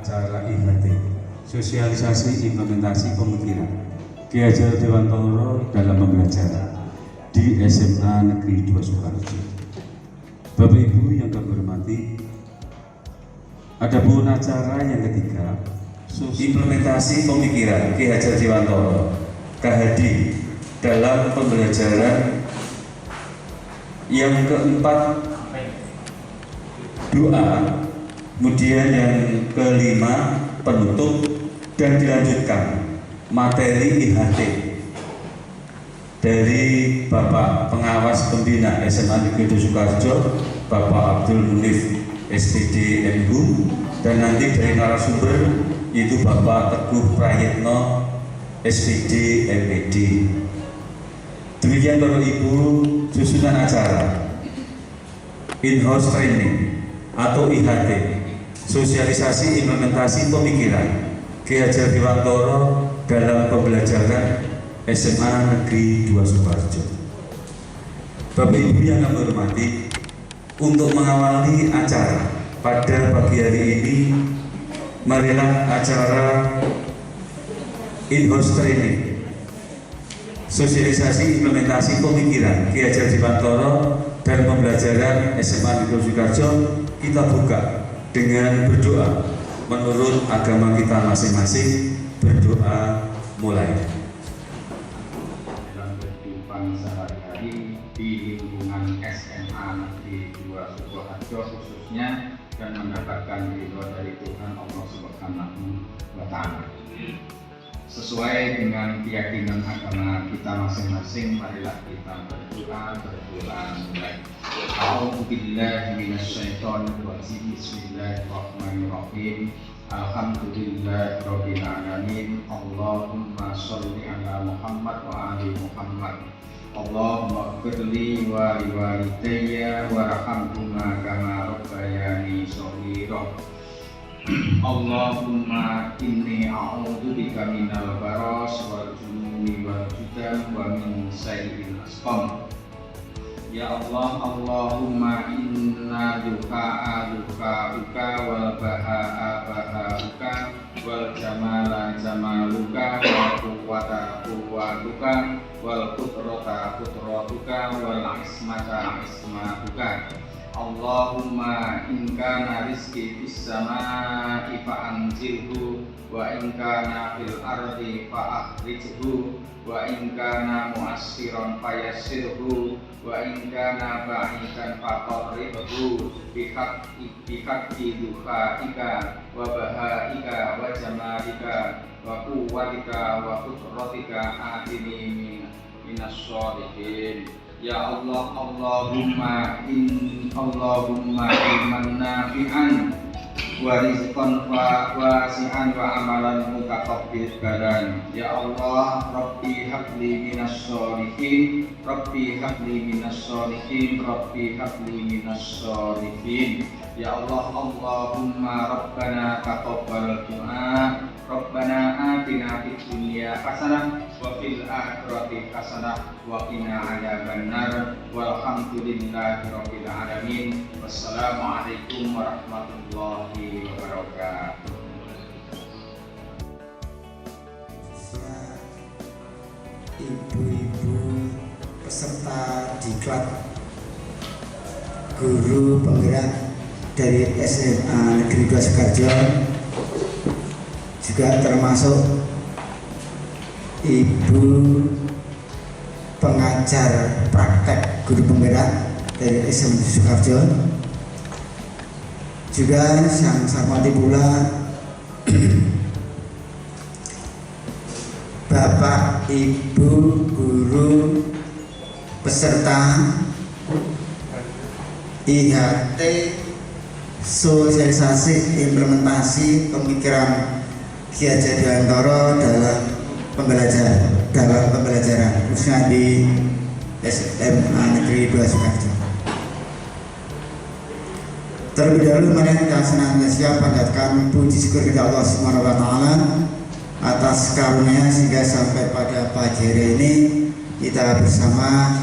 acara IHT, sosialisasi implementasi pemikiran Ki Hajar Dewantoro dalam pembelajaran di SMA Negeri 2 Sukoharjo. Bapak Ibu yang kami hormati, adapun acara yang ketiga, implementasi pemikiran Ki Hajar Dewantoro KHD dalam pembelajaran. Yang keempat, doa. Kemudian yang kelima, penutup, dan dilanjutkan materi IHT dari Bapak Pengawas Pembina SMA Negeri 2 Sukoharjo, Bapak Abdul Munif SPD MHU, dan nanti dari narasumber yaitu Bapak Teguh Prayitno SPD MPD. Demikian Bapak Ibu susunan acara in-house training atau IHT, sosialisasi implementasi pemikiran Ki Hajar Dewantoro dalam pembelajaran SMA Negeri 2 Sukoharjo. Bapak Ibu yang kami hormati, untuk mengawali acara pada pagi hari ini, marilah acara in-house training sosialisasi implementasi pemikiran Ki Hajar Dewantoro dan pembelajaran SMA Negeri 2 Sukoharjo kita buka dengan berdoa menurut agama kita masing-masing. Berdoa mulai. Dalam kehidupan sehari-hari di lingkungan SMA Negeri 2 Sukoharjo khususnya, dan mendapatkan ridho dari Tuhan Allah Subhanahu wa Ta'ala. Sesuai dengan keyakinan agama kita masing-masing, marilah kita berdoa mulai. A'udzubillahi minasyaitonirrajim. Bismillahirrahmanirrahim. Alhamdulillahirabbil alamin. Allahumma sholli ala Muhammad wa ali Muhammad. Allahumma ighfirli wa liwalidayya warhamhuma kama rabbayani shaghira. Allahumma inni a'udzubika minal baras wal jununi wal judan wa min sayyi'il asqam. Ya Allah, Allahumma inna du'a'uka wal baha'uka wal jamala jamaluka wal quwwata quwwatuka wal qudrata qudratuka wal ismata ismatuka. Allahumma in kana rizqi fis samaa'i fa anzilhu wa in kana fil ardi fa akhrijhu wa in kana mu'assiran fa yassirhu wa in kana ba'idan fa qarribhu bi haqqi duhaika wa bahaika wa jamalika wa quwwatika wa qudratika atini minas sholihin. Ya Allah, Allahumma ilman nafi'an wa rizqan wasi'an wa amalan mutakabbiran. Ya Allah, Rabbi habli minas sholihin, Rabbi habli minas sholihin, Rabbi habli minas sholihin. Ya Allah, Allahumma Rabbana taqabbal du'a, Rabbana atina fid dunya hasanah wa fil akhirati hasanah wa qina adzabannar. Walhamdulillahi rabbil alamin. Wassalamualaikum warahmatullahi wabarakatuh. Ibu-ibu peserta diklat, guru penggerak dari SMA Negeri 2 Sukoharjo, juga termasuk ibu pengajar praktek guru penggerak dari SMA Sukoharjo, juga yang saya hormati pula Bapak Ibu guru peserta IHT sosialisasi implementasi pemikiran Ki Hajar Dewantoro dalam pembelajaran khususnya di SMA Negeri 2 Sukoharjo. Terlebih dahulu mari kita senantiasa panjatkan puji syukur kepada Allah Subhanahu wa Ta'ala atas karunia sehingga sampai pada pagi hari ini kita bersama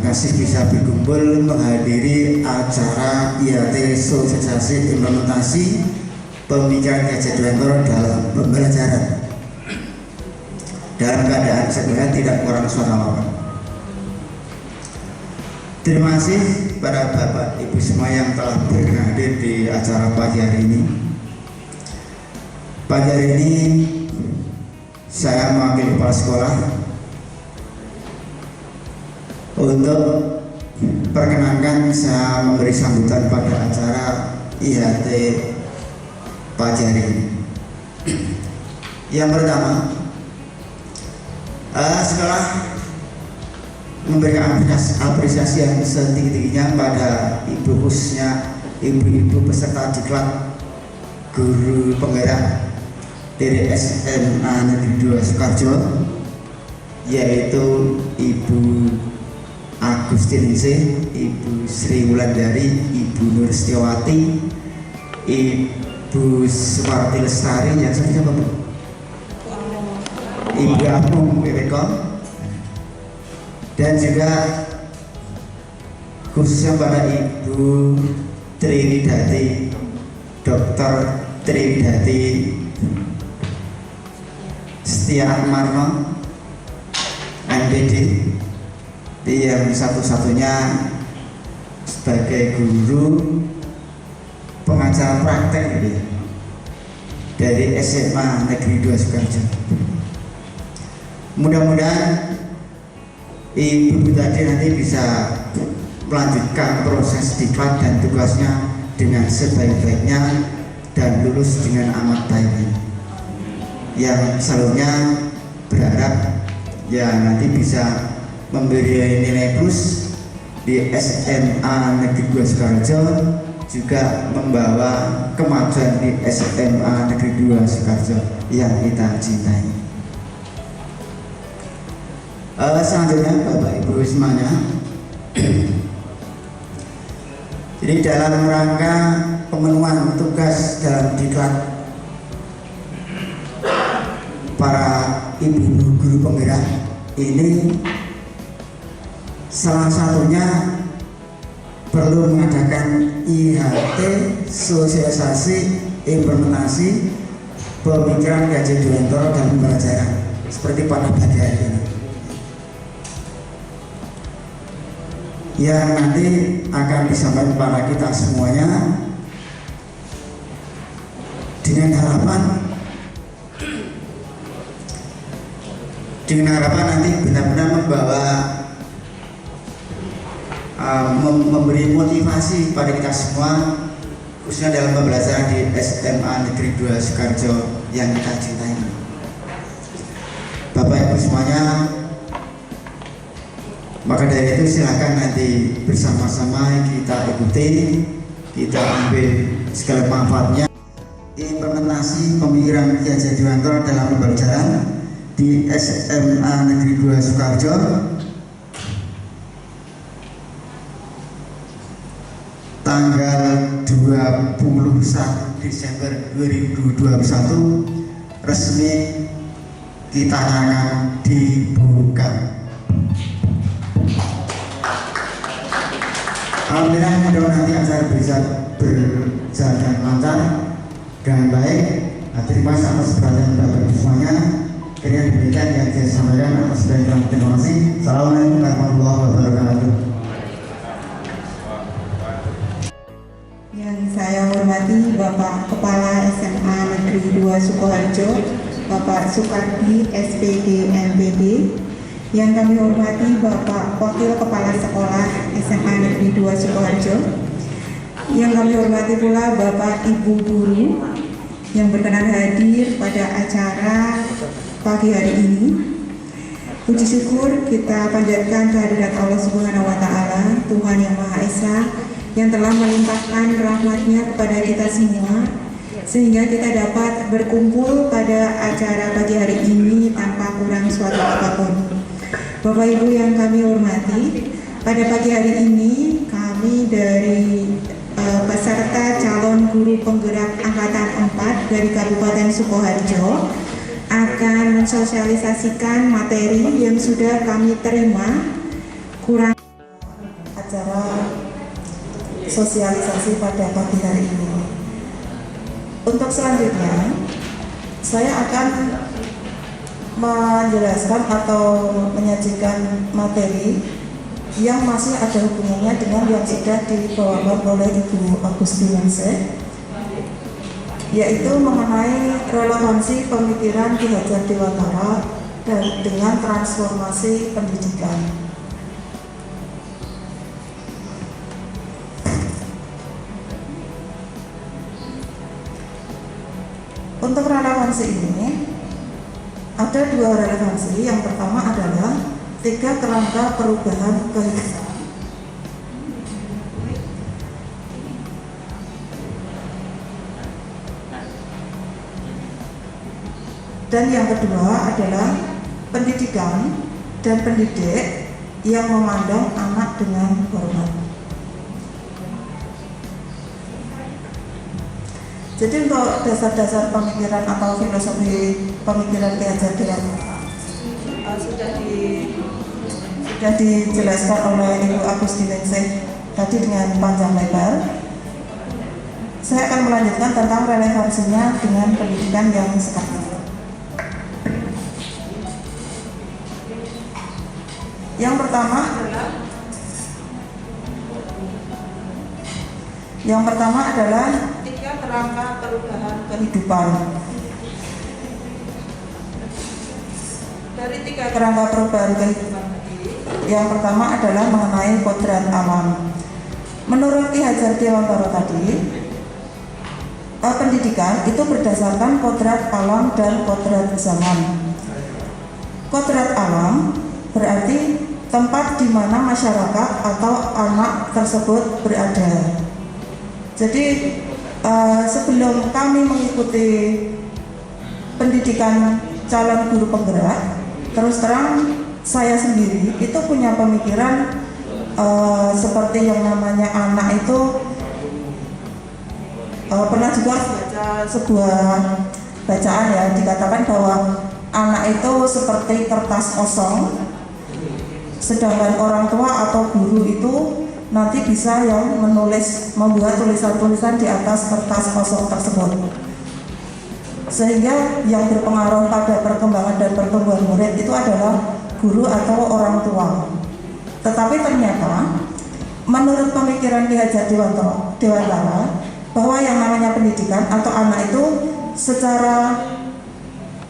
masih bisa berkumpul menghadiri acara IHT sosialisasi implementasi pemikiran Gajah Dewantara dalam pembelajaran dalam keadaan segera tidak kurang suara lawan. Terima kasih pada Bapak Ibu semua yang telah berhadir di acara pagi hari ini. Pagi hari ini saya mewakili kepala sekolah untuk perkenankan saya memberi sambutan pada acara IHT pagi hari ini. Yang pertama, sekolah memberikan apresiasi yang setinggi-tingginya pada ibu, khususnya ibu-ibu peserta diklat guru penggerak dari SMA Negeri 2 Sukoharjo, yaitu Ibu Agustinisi, Ibu Sri Wulandari, Ibu Nur Setiawati, Ibu Suparti Lestari, yang satu siapa Bu? Ibu Amung Wiwiko, dan juga khususnya pada Ibu Triwidati, Dr. Triwidati Setia Atmarno, MPD, yang satu-satunya sebagai guru pengajar praktek gitu ya, dari SMA Negeri 2 Sukoharjo. Mudah-mudahan Ibu tadi nanti bisa melanjutkan proses diklat dan tugasnya dengan sebaik-baiknya dan lulus dengan amat baik. Yang selanjutnya berharap ya nanti bisa memberi nilai plus di SMA Negeri 2 Sukoharjo, juga membawa kemajuan di SMA Negeri 2 Sukoharjo yang kita cintai. Selanjutnya Bapak Ibu semuanya, jadi dalam rangka pemenuhan tugas dalam diklat para ibu guru penggerak ini, salah satunya perlu mengadakan IHT sosialisasi implementasi pemikiran Gajah Dewantara dalam pembelajaran seperti pada pagi hari ini, yang nanti akan disampaikan kepada kita semuanya dengan harapan nanti benar-benar membawa memberi motivasi pada kita semua, khususnya dalam pembelajaran di SMA Negeri 2 Sukoharjo yang kita cintai. Bapak Ibu semuanya, maka dari itu silakan nanti bersama-sama kita ikuti, kita ambil segala manfaatnya. Implementasi pemikiran Gajah Dewantara dalam pembelajaran di SMA Negeri 2 Sukoharjo tanggal 21 Desember 2021 resmi kita akan dibuka. Alhamdulillah, mudah-mudahan nanti acara bisa berjalan lancar dengan baik. Terima kasih atas perhatian Bapak Ibu semuanya. Kiranya demikian yang saya sampaikan atas perhatian. Terima kasih. Assalamualaikum warahmatullahi wabarakatuh. Yang saya hormati Bapak Kepala SMA Negeri 2 Sukoharjo, Bapak Sukardi SPD MPD. Yang kami hormati Bapak Wakil Kepala Sekolah SMA Negeri 2 Sukoharjo. Yang kami hormati pula Bapak Ibu Guru yang berkenan hadir pada acara pagi hari ini. Puji syukur kita panjatkan kehadirat Allah Subhanahu wa Ta'ala, Tuhan yang Maha Esa, yang telah melimpahkan rahmat-Nya kepada kita semua, sehingga kita dapat berkumpul pada acara pagi hari ini tanpa kurang suatu apapun. Bapak Ibu yang kami hormati, pada pagi hari ini kami dari peserta calon guru penggerak angkatan 4 dari Kabupaten Sukoharjo akan mensosialisasikan materi yang sudah kami terima kurang acara sosialisasi pada pagi hari ini. Untuk selanjutnya, saya akan menjelaskan atau menyajikan materi yang masih ada hubungannya dengan yang sudah dibawakan oleh Ibu Agustinense, yaitu mengenai relevansi pemikiran Ki Hajar Dewantara dan dengan transformasi pendidikan. Untuk relevansi ini, ada dua relevansi. Yang pertama adalah 3 kerangka perubahan kehidupan. Dan yang kedua adalah pendidikan dan pendidik yang memandang anak dengan hormat. Jadi untuk dasar-dasar pemikiran atau filosofi pemikiran Ki Hajar Dewantara sudah dijelaskan oleh Ibu Agustinense tadi dengan panjang lebar. Saya akan melanjutkan tentang relevansinya dengan pendidikan yang sekarang. Yang pertama adalah 3 kerangka perubahan kehidupan. Dari 3 kerangka perubahan kehidupan tadi, yang pertama adalah mengenai kodrat alam. Menurut Ki Hajar Dewantara tadi, pendidikan itu berdasarkan kodrat alam dan kodrat zaman. Kodrat alam berarti tempat di mana masyarakat atau anak tersebut berada. Jadi sebelum kami mengikuti pendidikan calon guru penggerak, terus terang saya sendiri itu punya pemikiran seperti yang namanya anak itu pernah juga baca sebuah bacaan ya, dikatakan bahwa anak itu seperti kertas kosong, sedangkan orang tua atau guru itu nanti bisa yang membuat tulisan-tulisan di atas kertas kosong tersebut, sehingga yang berpengaruh pada perkembangan dan pertumbuhan murid itu adalah guru atau orang tua. Tetapi ternyata menurut pemikiran Ki Hajar Dewantara bahwa yang namanya pendidikan atau anak itu secara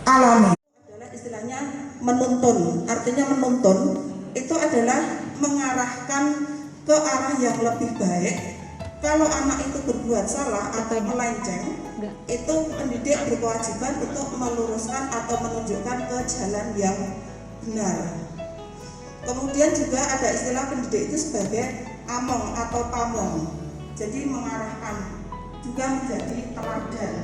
alami adalah istilahnya menuntun. Artinya menuntun itu adalah mengarahkan ke arah yang lebih baik. Kalau anak itu berbuat salah atau melenceng, itu pendidik berkewajiban untuk meluruskan atau menunjukkan ke jalan yang benar. Kemudian juga ada istilah pendidik itu sebagai among atau pamong, jadi mengarahkan, juga menjadi teladan.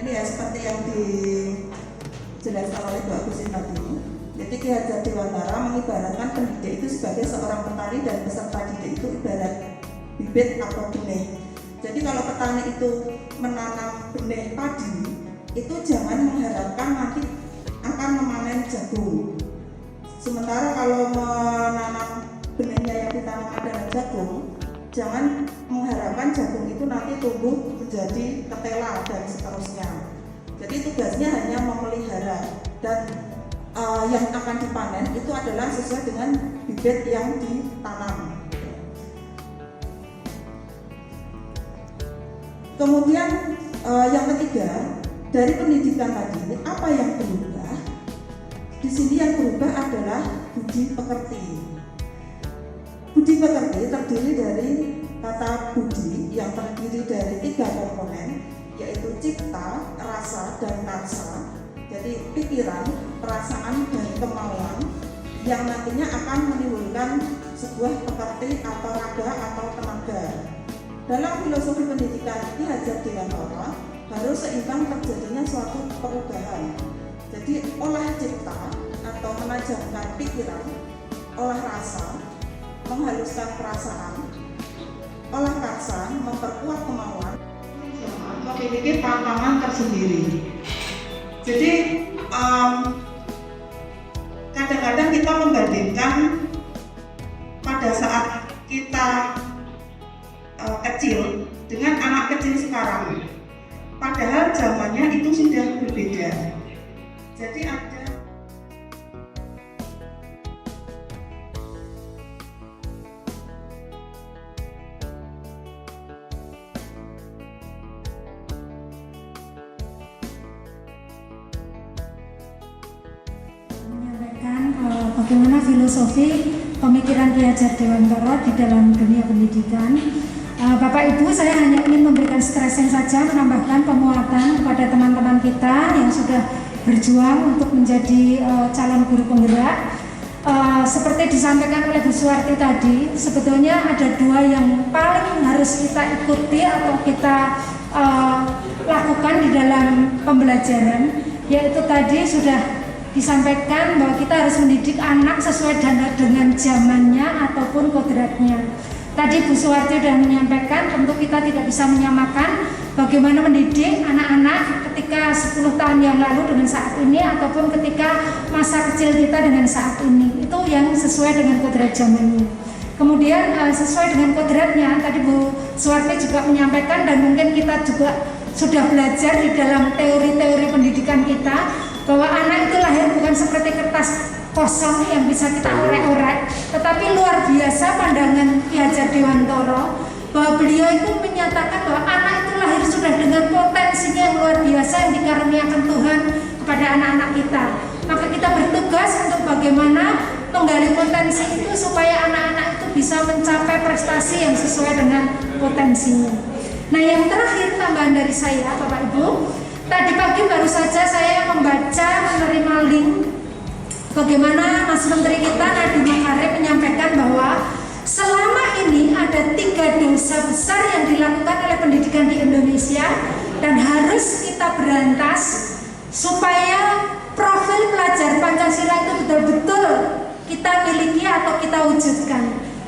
Ini ya seperti yang dijelaskan oleh Bu Agusin tadi. Jadi Ki Hajar Dewantara mengibaratkan pendidik itu sebagai seorang petani dan peserta didik itu ibarat bibit atau benih. Jadi kalau petani itu menanam benih padi, itu jangan mengharapkan nanti akan memanen jagung. Sementara kalau menanam benihnya yang ditanam adalah jagung, jangan mengharapkan jagung itu nanti tumbuh menjadi ketela dan seterusnya. Jadi tugasnya hanya memelihara, dan yang akan dipanen itu adalah sesuai dengan bibit yang ditanam. Kemudian yang ketiga, dari pendidikan tadi, apa yang berubah? Di sini yang berubah adalah budi pekerti. Budi pekerti terdiri dari kata budi yang terdiri dari 3 komponen, yaitu cipta, rasa, dan karsa. Jadi pikiran, perasaan, dan kemauan yang nantinya akan menimbulkan sebuah pekerti atau raga atau tenaga. Dalam filosofi pendidikan Ki Hajar Dewantara harus seimbang terjadinya suatu perubahan. Jadi olah cipta atau menajamkan pikiran, olah rasa, menghaluskan perasaan, olah karsa, memperkuat kemauan, memiliki tantangan tersendiri. Jadi kadang-kadang kita membandingkan pada saat kita kecil dengan anak kecil sekarang. Padahal zamannya itu sudah berbeda. Jadi ada bagaimana filosofi pemikiran Ki Hajar Dewantara di dalam dunia pendidikan. Bapak Ibu, saya hanya ingin memberikan stressing saja, menambahkan penguatan kepada teman-teman kita yang sudah berjuang untuk menjadi calon guru penggerak. Seperti disampaikan oleh Bu Suwarti tadi, sebetulnya ada dua yang paling harus kita ikuti atau kita lakukan di dalam pembelajaran, yaitu tadi sudah disampaikan bahwa kita harus mendidik anak sesuai dengan zamannya ataupun kodratnya. Tadi Bu Suwarti sudah menyampaikan, tentu kita tidak bisa menyamakan bagaimana mendidik anak-anak ketika 10 tahun yang lalu dengan saat ini, ataupun ketika masa kecil kita dengan saat ini. Itu yang sesuai dengan kodrat zamannya. Kemudian sesuai dengan kodratnya, tadi Bu Suwarti juga menyampaikan, dan mungkin kita juga sudah belajar di dalam teori-teori pendidikan kita, bahwa anak itu lahir bukan seperti kertas kosong yang bisa kita orek-orek, tetapi luar biasa pandangan Ki Hajar Dewantara, bahwa beliau itu menyatakan bahwa anak itu lahir sudah dengan potensinya yang luar biasa yang dikaruniakan Tuhan kepada anak-anak kita. Maka kita bertugas untuk bagaimana menggali potensi itu supaya anak-anak itu bisa mencapai prestasi yang sesuai dengan potensinya. Nah, yang terakhir tambahan dari saya, Bapak Ibu, tadi pagi baru saja saya menerima link bagaimana Mas Menteri kita Nadiem Makarim menyampaikan bahwa selama ini ada 3 dosa besar yang dilakukan oleh pendidikan di Indonesia dan harus kita berantas supaya profil pelajar Pancasila itu betul-betul kita miliki atau kita wujudkan.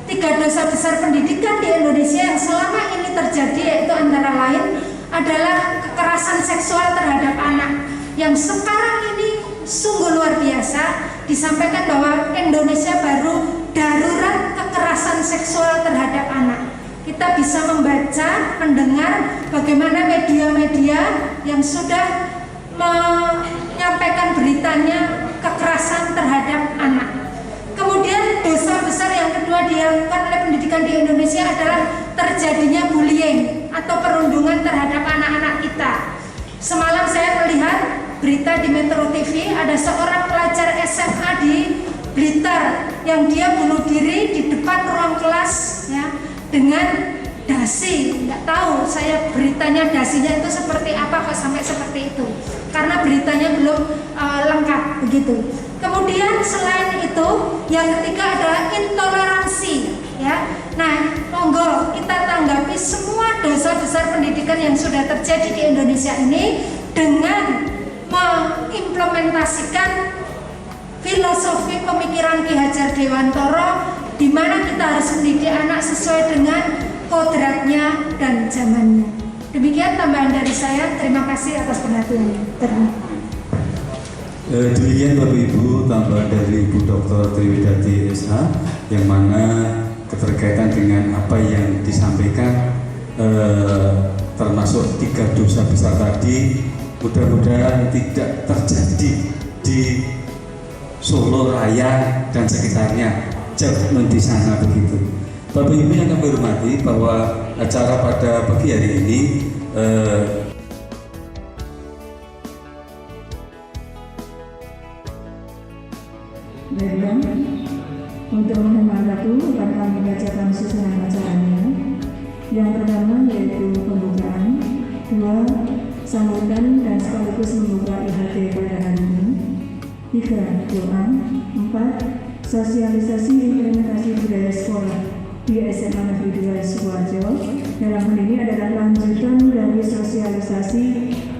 3 dosa besar pendidikan di Indonesia yang selama ini terjadi, yaitu antara lain adalah kekerasan seksual terhadap anak yang sekarang ini sungguh luar biasa. Disampaikan bahwa Indonesia baru darurat kekerasan seksual terhadap anak. Kita bisa membaca, mendengar bagaimana media-media yang sudah menyampaikan beritanya kekerasan terhadap anak. Kemudian dosa besar yang kedua dilakukan oleh pendidikan di Indonesia adalah terjadinya bullying atau perundungan terhadap anak-anak kita. Semalam saya melihat berita di Metro TV, ada seorang pelajar SMA di Blitar yang dia bunuh diri di depan ruang kelas ya, dengan dasi. Nggak tahu saya beritanya dasinya itu seperti apa kok sampai seperti itu, karena beritanya belum lengkap begitu. Kemudian selain itu, yang ketiga adalah intoleransi ya. Nah, monggo kita tanggapi semua dosa besar pendidikan yang sudah terjadi di Indonesia ini dengan mengimplementasikan filosofi pemikiran Ki Hajar Dewantara, di mana kita harus mendidik anak sesuai dengan kodratnya dan zamannya. Demikian tambahan dari saya. Terima kasih atas perhatiannya. Demikian Bapak Ibu tambahan dari Ibu Dr. Triwidati SH, yang mana keterkaitan dengan apa yang disampaikan termasuk 3 dosa besar tadi mudah-mudahan tidak terjadi di Solo Raya dan sekitarnya, jangan di sana begitu. Bapak Ibu yang kami hormati, bahwa acara pada pagi hari ini Baiklah, untuk menghemat waktu akan kami bacakan susunan acaranya. Yang pertama yaitu pembukaan, 2 sambutan dan sekaligus membuka IHT pada hari ini, 3 doa, 4 sosialisasi implementasi budaya sekolah di SMA Negeri 2 Sukoharjo. Dalam hal ini adalah lanjutan dari sosialisasi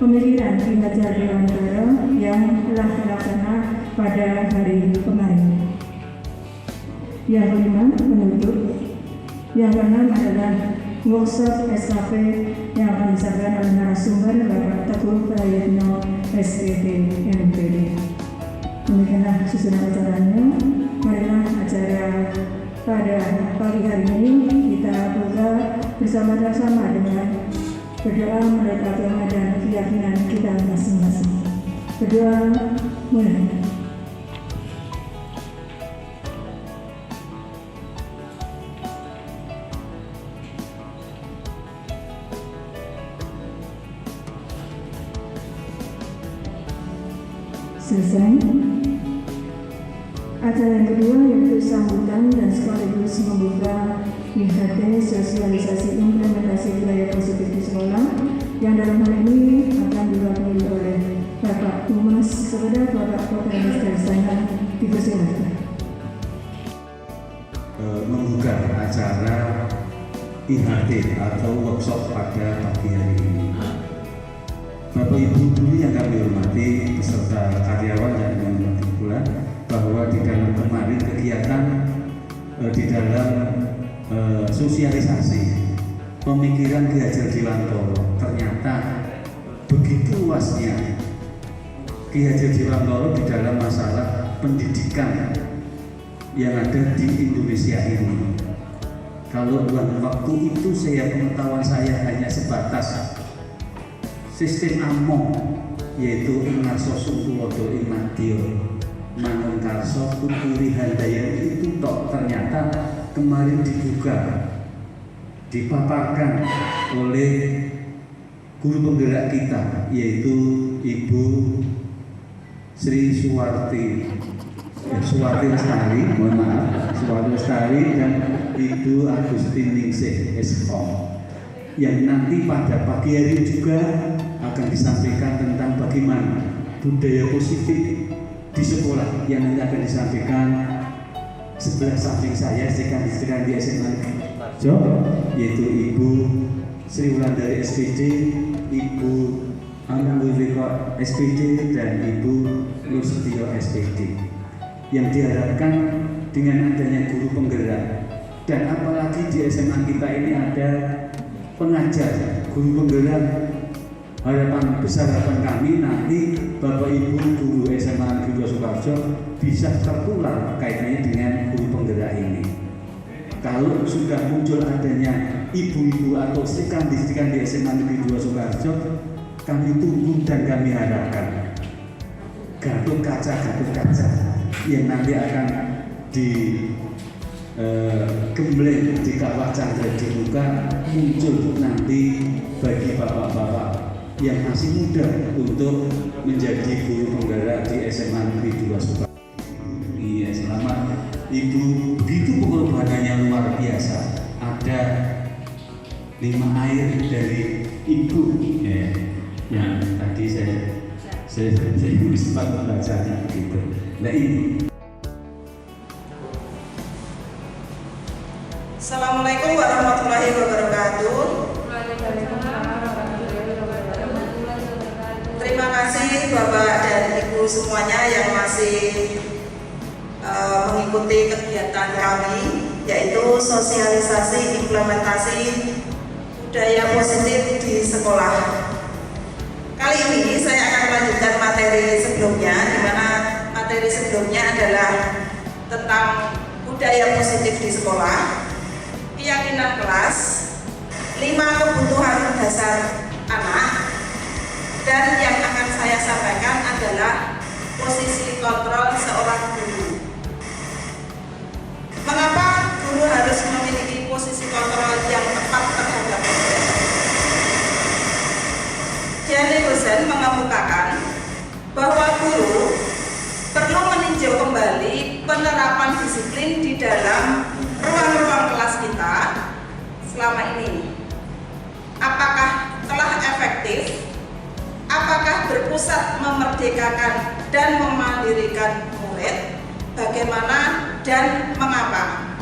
pemikiran Ki Hajar Dewantara yang telah terlaksana pada hari kemarin. Yang kelima, penutup. Yang keenam adalah workshop SKP yang akan disampaikan oleh narasumber Bapak Teguh Prayitno SPD MPD. Demikianlah susunan acaranya. Marilah acara pada pagi hari ini kita buka bersama-sama dengan berdoa menurut agama dan keyakinan kita masing-masing. Berdoa mulai. Selesai. Acara yang kedua yaitu sambutan dan sekaligus membuka IHT sosialisasi implementasi budaya positif di sekolah yang dalam hal ini akan diwakili oleh Bapak Humas kepada Bapak Koordinator dari sana dipersilakan. Membuka acara IHT atau workshop pada pagi hari ini. Bapak Ibu guru yang kami hormati beserta karyawan yang kami hormati pula, bahwa di dalam kemarin kegiatan di dalam sosialisasi pemikiran Ki Hajar Dewantara, ternyata begitu luasnya Ki Hajar Dewantara di dalam masalah pendidikan yang ada di Indonesia ini. Kalau waktu itu pengetahuan saya hanya sebatas sistem among, yaitu Ingarso Sungkulodo Imadyo Mangun Karso Kuturi Handayani itu tok, ternyata kemarin dibuka, dipaparkan oleh guru penggerak kita, yaitu Ibu Sri Suwarti Lestari, mohon maaf, Suwarti Lestari dan Ibu Agustin Ningsih SKOM, yang nanti pada pagi hari juga akan disampaikan tentang bagaimana budaya positif di sekolah, yang nanti akan disampaikan sebelah samping saya sekan di SMA Jo, yaitu Ibu Sri Wulandari SPD, Ibu Amulwiko SPD dan Ibu Nursetio SPD, yang diharapkan dengan adanya guru penggerak, dan apalagi di SMA kita ini ada pengajar, guru penggerak. Harapan besar kami nanti Bapak Ibu guru SMA Negeri 2 Sukoharjo bisa tertular kaitannya dengan guru penggerak ini. Kalau sudah muncul adanya ibu-ibu atau stikan di SMA Negeri 2 Sukoharjo, kami tunggu dan kami harapkan Gatot Kaca yang nanti akan gembleng di kawah Chandra di muka, muncul nanti bagi bapak-bapak yang masih muda untuk menjadi guru penggerak di SMA Negeri 2 Sukoharjo. Iya, selamat Ibu, begitu pengorbanannya luar biasa. Ada 5 air dari Ibu yang tadi saya sempat membacanya begitu. Nah ini. Assalamualaikum warahmatullahi wabarakatuh. Terima kasih Bapak dan Ibu semuanya yang masih mengikuti kegiatan kami, yaitu sosialisasi implementasi budaya positif di sekolah. Kali ini saya akan melanjutkan materi sebelumnya, di mana materi sebelumnya adalah tentang budaya positif di sekolah, keyakinan kelas, 5 kebutuhan dasar anak, dan yang akan saya sampaikan adalah posisi kontrol seorang guru. Mengapa guru harus memiliki posisi kontrol yang tepat terhadap murid? Gianni Rosen mengemukakan bahwa guru perlu meninjau kembali penerapan disiplin di dalam ruang-ruang kelas kita selama ini. Apakah telah efektif? Apakah berpusat memerdekakan dan memandirikan murid? Bagaimana dan mengapa?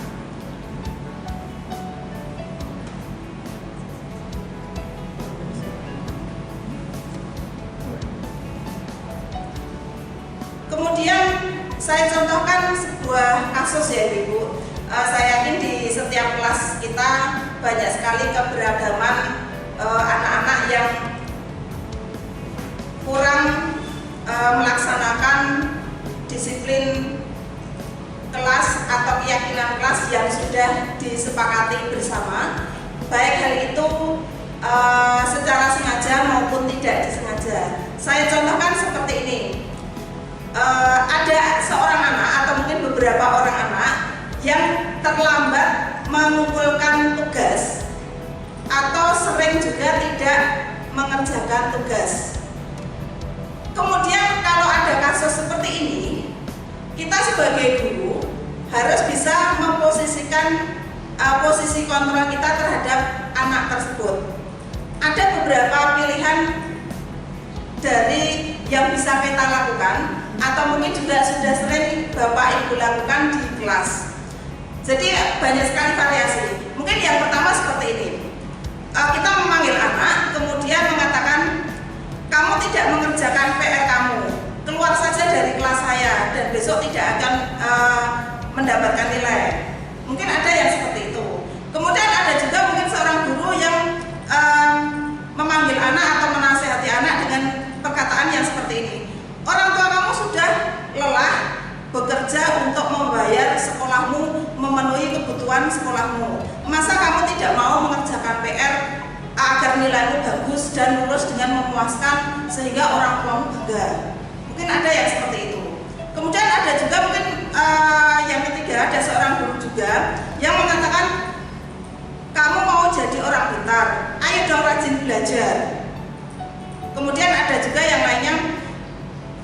Kemudian saya contohkan sebuah kasus ya Ibu. Saya yakin di setiap kelas kita banyak sekali keberagaman anak-anak yang kurang melaksanakan disiplin kelas kelas atau keyakinan kelas yang sudah disepakati bersama, baik hal itu secara sengaja maupun tidak disengaja. Saya contohkan seperti ini. Ada seorang anak atau mungkin beberapa orang anak yang terlambat mengumpulkan tugas atau sering juga tidak mengerjakan tugas. Kemudian kalau ada kasus seperti ini, kita sebagai guru harus bisa memposisikan posisi kontrol kita terhadap anak tersebut. Ada beberapa pilihan dari yang bisa kita lakukan atau mungkin juga sudah sering Bapak Ibu lakukan di kelas. Jadi banyak sekali variasi. Mungkin yang pertama seperti ini. Kita memanggil anak, kemudian mengatakan, kamu tidak mengerjakan PR kamu, keluar saja dari kelas saya dan besok tidak akan mendapatkan nilai. Mungkin ada yang seperti itu. Kemudian ada juga mungkin seorang guru yang memanggil anak atau menasihati anak dengan perkataan yang seperti ini. Orang tua kamu sudah lelah bekerja untuk membayar sekolahmu, memenuhi kebutuhan sekolahmu. Masa kamu tidak mau mengerjakan PR agar nilaimu bagus dan lulus dengan memuaskan sehingga orang tuamu bangga? Mungkin ada yang seperti itu. Kemudian ada juga mungkin yang ketiga, ada seorang guru juga yang mengatakan, kamu mau jadi orang pintar, ayo dong rajin belajar. Kemudian ada juga yang lainnya,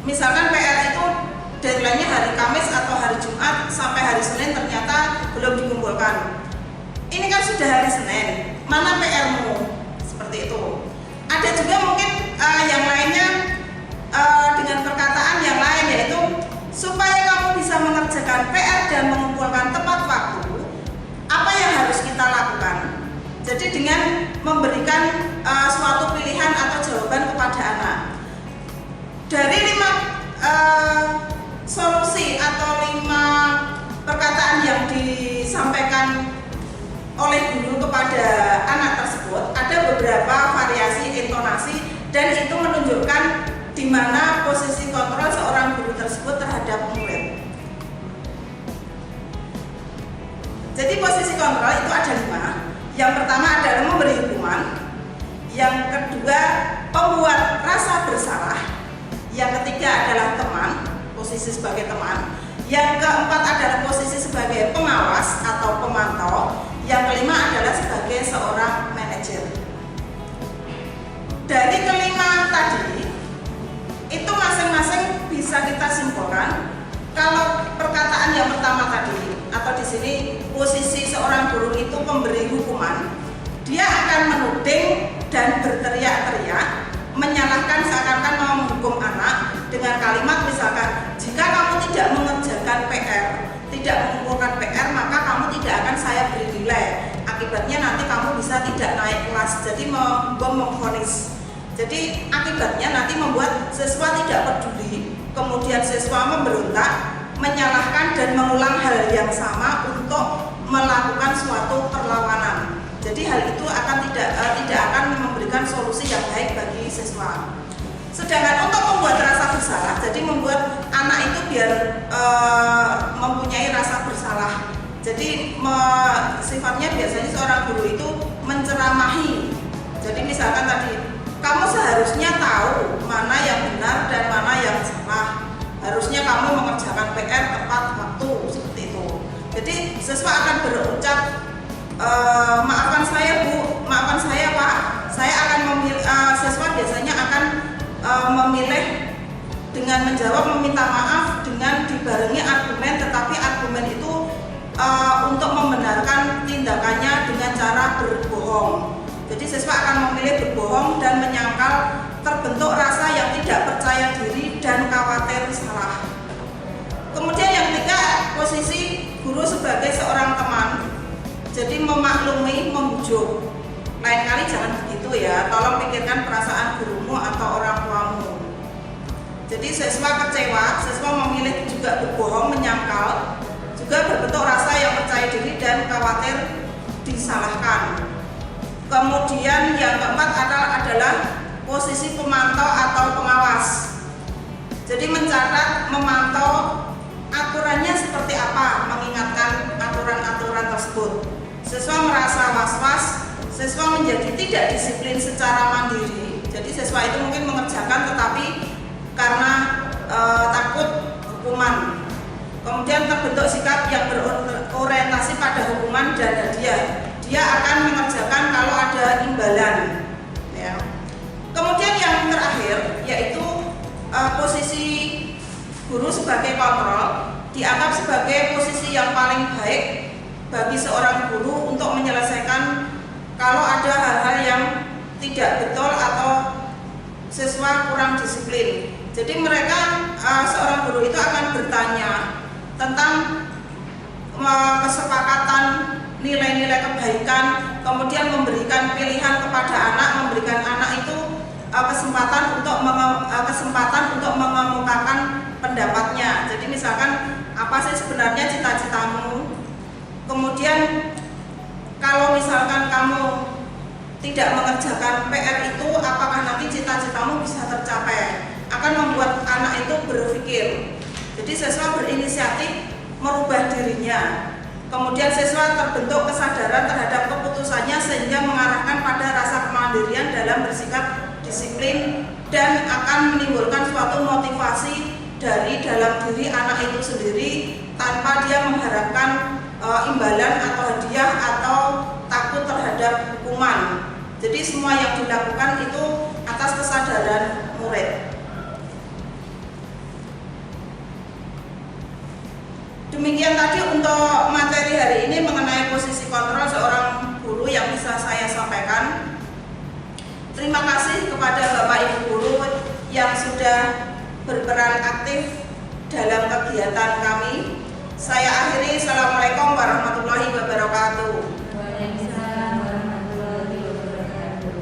misalkan PR itu deadline-nya hari Kamis atau hari Jumat, sampai hari Senin ternyata belum dikumpulkan. Ini kan sudah hari Senin, mana PR-mu? Seperti itu. Ada juga mungkin yang lainnya dengan perkataan yang lain, yaitu supaya kamu bisa mengerjakan PR dan mengumpulkan tepat waktu, apa yang harus kita lakukan? Jadi dengan memberikan suatu pilihan atau jawaban kepada anak. Dari 5 solusi atau 5 perkataan yang disampaikan oleh guru kepada anak tersebut, ada beberapa variasi intonasi dan itu menunjukkan di mana posisi kontrol seorang guru tersebut terhadap murid. Jadi posisi kontrol itu ada 5. Yang pertama adalah memberi hukuman, yang kedua pembuat rasa bersalah, yang ketiga adalah teman, posisi sebagai teman, yang keempat adalah posisi sebagai pengawas atau pemantau, yang kelima adalah sebagai seorang manajer. Dari kelima tadi, itu masing-masing bisa kita simpulkan kalau perkataan yang pertama tadi atau di sini posisi seorang guru itu memberi hukuman, dia akan menuding dan berteriak-teriak, menyalahkan seakan-akan mau menghukum anak dengan kalimat misalkan, jika kamu tidak mengerjakan PR, tidak mengumpulkan PR, maka kamu tidak akan saya beri nilai. Akibatnya nanti kamu bisa tidak naik kelas. Jadi memvonis. Jadi akibatnya nanti membuat siswa tidak peduli, kemudian siswa memberontak, menyalahkan dan mengulang hal yang sama untuk melakukan suatu perlawanan. Jadi hal itu akan tidak akan memberikan solusi yang baik bagi siswa. Sedangkan untuk membuat rasa bersalah, jadi membuat anak itu biar mempunyai rasa bersalah. Jadi sifatnya biasanya seorang guru itu menceramahi. Jadi misalkan tadi, kamu seharusnya tahu mana yang benar dan mana yang salah. Harusnya kamu mengerjakan PR tepat waktu, seperti itu. Jadi siswa akan berucap, maafkan saya Bu, maafkan saya Pak. Saya akan memilih, siswa biasanya akan memilih dengan menjawab meminta maaf dengan dibarengi argumen, tetapi argumen itu untuk membenarkan tindakannya dengan cara berbohong. Jadi siswa akan memilih berbohong dan menyangkal, terbentuk rasa yang tidak percaya diri dan khawatir salah. Kemudian yang ketiga, posisi guru sebagai seorang teman. Jadi memaklumi, membujuk. Lain kali jangan begitu ya, tolong pikirkan perasaan gurumu atau orang tuamu. Jadi siswa kecewa, siswa memilih juga berbohong, menyangkal, juga berbentuk rasa yang percaya diri dan khawatir disalahkan. Kemudian yang keempat adalah posisi pemantau atau pengawas. Jadi mencatat, memantau aturannya seperti apa, siswa merasa was-was, siswa menjadi tidak disiplin secara mandiri. Jadi siswa itu mungkin mengerjakan tetapi karena takut hukuman. Kemudian terbentuk sikap yang berorientasi pada hukuman dan hadiah. Dia akan mengerjakan kalau ada imbalan. Ya. Kemudian yang terakhir yaitu posisi guru sebagai kontrol dianggap sebagai posisi yang paling baik bagi seorang guru untuk menyelesaikan kalau ada hal-hal yang tidak betul atau siswa kurang disiplin. Jadi mereka seorang guru itu akan bertanya tentang kesepakatan nilai-nilai kebaikan, kemudian memberikan pilihan kepada anak, memberikan anak itu kesempatan untuk mengemukakan pendapatnya. Jadi misalkan apa sih sebenarnya cita-citamu? Kemudian kalau misalkan kamu tidak mengerjakan PR itu, apakah nanti cita-citamu bisa tercapai? Akan membuat anak itu berpikir. Jadi siswa berinisiatif merubah dirinya. Kemudian siswa terbentuk kesadaran terhadap keputusannya sehingga mengarahkan pada rasa kemandirian dalam bersikap disiplin dan akan menimbulkan suatu motivasi dari dalam diri anak itu sendiri tanpa dia mengharapkan imbalan atau hadiah atau takut terhadap hukuman. Jadi semua yang dilakukan itu atas kesadaran murid. Demikian tadi untuk materi hari ini mengenai posisi kontrol seorang guru yang bisa saya sampaikan. Terima kasih kepada Bapak Ibu guru yang sudah berperan aktif dalam kegiatan kami. Saya akhiri. Assalamualaikum warahmatullahi wabarakatuh. Waalaikumsalam warahmatullahi wabarakatuh.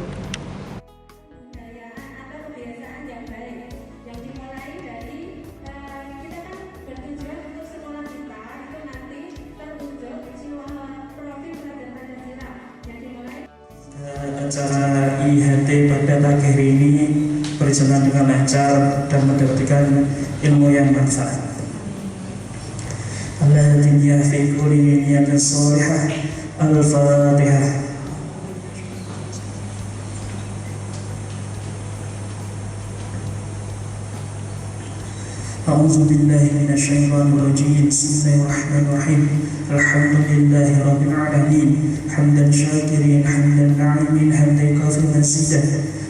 Kebudayaan atau kebiasaan yang baik yang dimulai dari kita kan bertujuan untuk sekolah kita itu nanti terwujud jiwa profil belajar Pancasila yang dimulai. Acara IHT pada pagi hari ini berjalan dengan lancar dan mendapatkan ilmu yang manfaat. Alhamdulillah fi kulli niyatin shalihah. Al-Fatihah. أعوذ بالله من الشيطان الرجيم بسم الله الرحمن الرحيم الحمد لله رب العالمين حمدا شاكرين حمدا ناعمين حمدا كافٍ مزيدا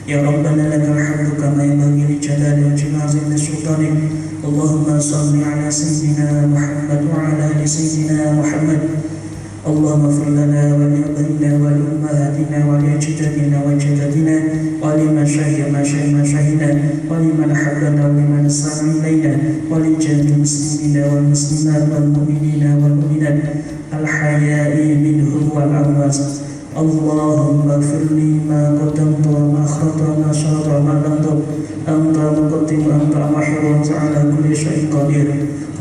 يا ربنا لك الحمد كما ينبغي لجلال وجه عظيم سلطانك اللهم صل على سيدنا محمد وعلى آل سيدنا محمد اللهم اغفر لنا ولأبينا ولأمهاتنا ولأجدادنا وجداتنا ولمشايخنا ولمن أحبنا ولمن أسلم إلينا ولجميع المسلمين والمسلمات والمؤمنين والمؤمنات الحياء منهم والأموات اللهم اغفر لي ما قدمت وما أخرت وما أسررت وما أعلنت أنت مقدم وأنت مؤخر وأنت على كل شيء قدير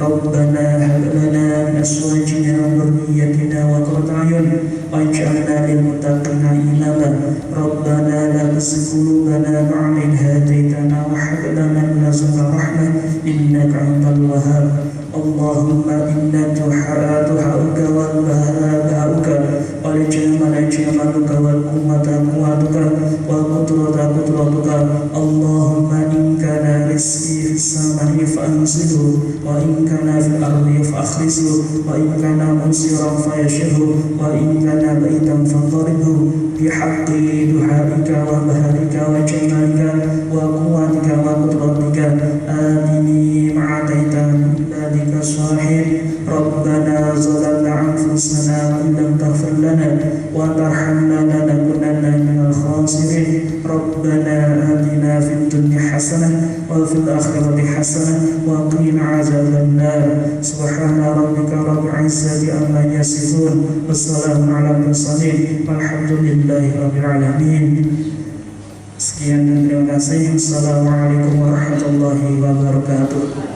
ربنا هب لنا من أزواجنا وذريتنا قرة أعين واجعلنا للمتقين إماما ربنا لا تزغ قلوبنا بعد إذ هديتنا وهب لنا من لدنك رحمة إنك أنت الوهاب اللهم إنا دعاؤك والبهاؤك والجمال جمالك والقوة قوتك والقدرة قدرتك اللهم إن كان رزقي في السماء فأنزله وإن كان في الأرض فأخرجه وإن كان منصرا فيشره وإن كان بعيدا فضربه بحق دعائك وبهائك وجمالك وقوتك وقدرتك آمني مع ديتان عبادك الصالحين ربنا ظلمنا أنفسنا وإن لم تغفر لنا وترحمنا لنكونن من الخاسرين ربنا آتنا في الدنيا حسنة وفي الآخرة حسنة وقنا عذاب النار سبحان ربك رب العزة عما يصفون والسلام على المرسلين والحمد لله رب العالمين. Sekian dan terima kasih. Assalamualaikum warahmatullahi wabarakatuh.